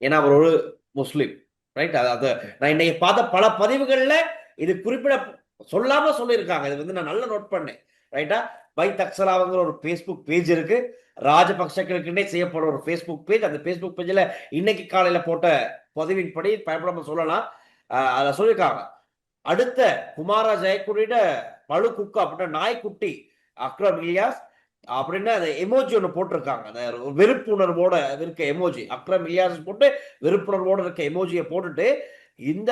ஏன்னா அவர் ஒரு முஸ்லீம். ரைட்? அது நான் இன்னைக்கு பார்த்த பல பதிவுகள்ல இது குறிப்பிட சொல்லாம சொல்லியிருக்காங்க. இது வந்து நான் நல்லா நோட் பண்ணேன். ரைட்டா? பை தக்சலாங்கிற ஒரு Facebook பேஜ் இருக்கு. ராஜபக்சக்களுக்குன்னே செய்யப்படும் ஒரு Facebook பேஜ். அந்த Facebook பேஜ்ல இன்னைக்கு காலையில போட்ட பதிவின்படி பயப்படாம சொல்லலாம். அத சொல்லியிருக்காங்க. அடுத்த குமார ஜெயக்குடியோட பளு குக்கு அப்படின்னா நாய்க்குட்டி அக்ரம் இலியாஸ் அப்படின்னு அந்த எமோஜி ஒன்று போட்டிருக்காங்க. அந்த வெறுப்புணர்வோட இருக்க எமோஜி அக்ரம் இலியாஸ் போட்டு வெறுப்புணர்வோட இருக்க எமோஜியை போட்டுட்டு இந்த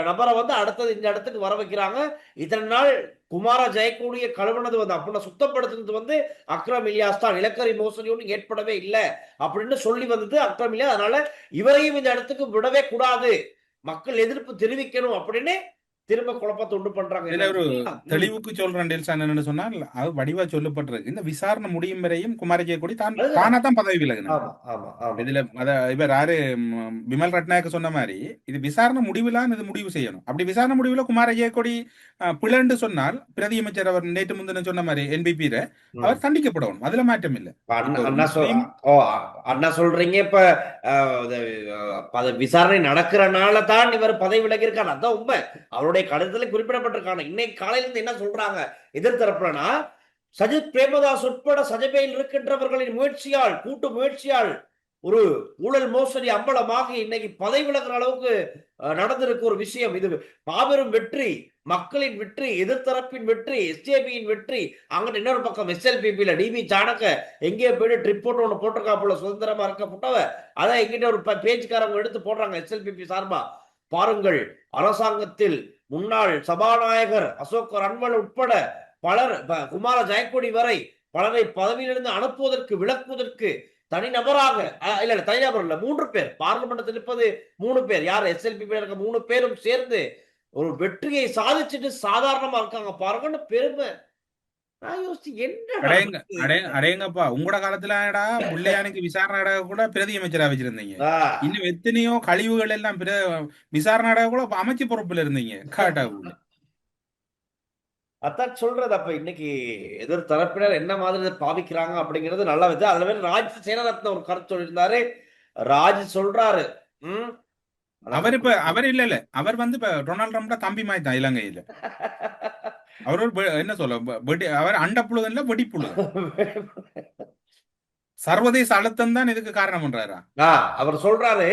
நபரை வந்து அடுத்தது இந்த இடத்துக்கு வர வைக்கிறாங்க. இத்தனை நாள் குமார ஜெயக்குடியை கழுவுனது வந்து அப்படின்னா சுத்தப்படுத்துனது வந்து அக்ரம் இலியாஸ் தான். நிலக்கரி மோசடி ஒன்றும் ஏற்படவே இல்லை அப்படின்னு சொல்லி வந்தது அக்ரம் இலியாஸ். அதனால இவரையும் இந்த இடத்துக்கு விடவே கூடாது, மக்கள் எதிர்ப்பு தெரிவிக்கணும் அப்படின்னு திரும்ப குழப்பத்தை உண்டு பண்றாங்க. இதுல ஒரு தெளிவுக்கு சொல்றேன் டெல்சான் என்னன்னு சொன்னால், அது வடிவா சொல்லப்பட்டிருக்கு. இந்த விசாரணை முடியும் வரையும் குமாரஜெயக்கொடி தானா தான் பதவி விலகினார். ஆமா ஆமா ஆமா இதுல இவர் யாரு விமல் ரட்நாயக்க சொன்ன மாதிரி இது விசாரணை முடிவுலாம் இது முடிவு செய்யணும். அப்படி விசாரணை முடிவுல குமாரஜெயக்கொடி பிளண்டு சொன்னால் பிரதி அமைச்சர் அவர் நேற்று முந்தின சொன்ன மாதிரி என்பிபி அவர் தண்டிக்கப்படணும். அதுல மாற்றம் இல்லை. அண்ணா சொல்றீங்க இப்ப விசாரணை நடக்கிறனால தான் இவர் பதவி விலகி இருக்காரு. அதான் உண்மை. அவருடைய கடிதத்தில் குறிப்பிடப்பட்டிருக்காங்க. இன்னைக்கு காலையில இருந்து என்ன சொல்றாங்க எதிர்த்தரப்புலனா, சஜித் பிரேமதாஸ் உட்பட சஜபையில் இருக்கின்றவர்களின் முயற்சியால், கூட்டு முயற்சியால் ஒரு ஊழல் மோசடி அம்பலமாக இன்னைக்கு பதவி விலகிற அளவுக்கு நடந்திருக்கு ஒரு விஷயம். இது மாபெரும் வெற்றி, மக்களின் வெற்றி, எதிர்த்தரப்பின் வெற்றி, எஸ்ஜேபியின் வெற்றி. அங்கிட்ட இன்னொரு பக்கம் எஸ்எல்பிபில டிபி சாணக்க எங்கேயோ போயிட்டு ட்ரிப் போட்டு ஒன்று போட்டிருக்கா போல, சுதந்திரமா இருக்கப்பட்டவ அதான் எங்கிட்ட ஒரு பேஜ்காரங்க எடுத்து போடுறாங்க எஸ்எல்பிபி சார்பா. பாருங்கள், அரசாங்கத்தில் முன்னாள் சபாநாயகர் அசோக் ரன்வல் உட்பட பலர், குமார ஜெயக்கொடி வரை பலரை பதவியிலிருந்து அனுப்புவதற்கு விலக்குவதற்கு தனிநபராக இல்ல தனிநபர் இல்ல 3 பேர் பார்லிமெண்டத்தில் இருப்பது 3 பேர். யார்? எஸ்எல்பி இருக்க 3 பேரும் சேர்ந்து ஒரு வெற்றியை சாதிச்சுட்டு சாதாரணமா இருக்காங்க பாருங்கன்னு பெருமை. நான் யோசிச்சு என்ன அடேங்கப்பா, உங்களோட காலத்துல பிள்ளையானுக்கு விசாரணை கூட பிரதி அமைச்சரா வச்சிருந்தீங்க. இன்னும் எத்தனையோ கழிவுகள் எல்லாம் விசாரணை கூட அமைச்சு பொறுப்புல இருந்தீங்க. காட்டாவுல அதான் சொல்றது. அப்ப இன்னைக்கு எதிர் தரப்பினர் என்ன மாதிரி பாவிக்கிறாங்க அப்படிங்கிறது நல்லா வந்து அதுல வேற ராஜ் சேனரத்ன ஒரு கருத்து சொல்லியிருந்தாரு. ராஜ் சொல்றாரு, அவர் இல்ல அவர் வந்து இப்ப டொனால்ட் ட்ரம்ப் தம்பி மாதிரி தான் இலங்கையில. அவர் என்ன சொல்ல அவர் அண்டப்புழுது இல்ல வெடிப்புழுது. சர்வதேச அழுத்தம் தான் இதுக்கு காரணம் பண்றாரா? அவர் சொல்றாரு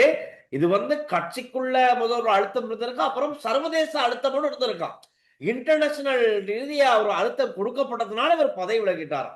இது வந்து கட்சிக்குள்ள முதல் ஒரு அழுத்தம் இருந்திருக்கு, அப்புறம் சர்வதேச அழுத்தமும் இருந்திருக்கான். இன்டர்நேஷனல் ரீதியா ஒரு அழுத்தம் கொடுக்கப்பட்டதுனால இவர் பதவி விலகிட்டார்.